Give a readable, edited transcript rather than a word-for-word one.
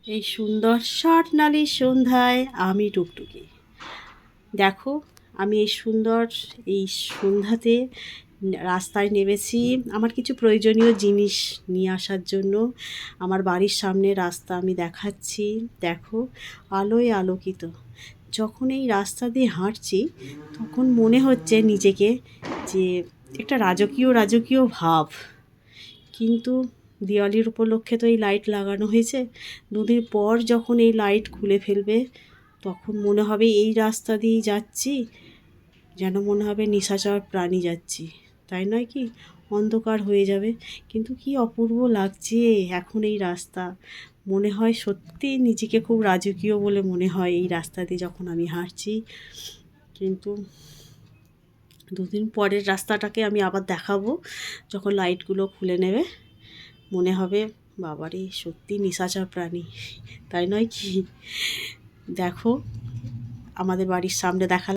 এই সুন্দর স্বর্ণালী সন্ধ্যায় আমি টুকটুকি। দেখো, আমি এই সন্ধ্যাতে রাস্তায় নেমেছি আমার কিছু প্রয়োজনীয় জিনিস নিয়ে আসার জন্য। আমার বাড়ির সামনে রাস্তা আমি দেখাচ্ছি, দেখো আলোয় আলোকিত। যখন এই রাস্তা দিয়ে হাঁটছি তখন মনে হচ্ছে নিজেকে যে একটা রাজকীয় রাজকীয় ভাব। কিন্তু দিওয়ালির উপলক্ষে তো এই লাইট লাগানো হয়েছে, দুদিন পর যখন এই লাইট খুলে ফেলবে তখন মনে হবে এই রাস্তা দিয়েই যাচ্ছি, যেন মনে হবে নিশাচর প্রাণী যাচ্ছি, তাই নয় কি? অন্ধকার হয়ে যাবে, কিন্তু কি অপূর্ব লাগছে এখন এই রাস্তা। মনে হয় সত্যি নিজেকে খুব রাজকীয় বলে মনে হয় এই রাস্তা দিয়ে যখন আমি হাঁটছি। কিন্তু দুদিন পরের রাস্তাটাকে আমি আবার দেখাবো, যখন লাইটগুলো খুলে নেবে মনে হবে বাবারে সত্যি নিশাচর প্রাণী, তাই নয় কি? দেখো আমাদের বাড়ির সামনে দেখালাম।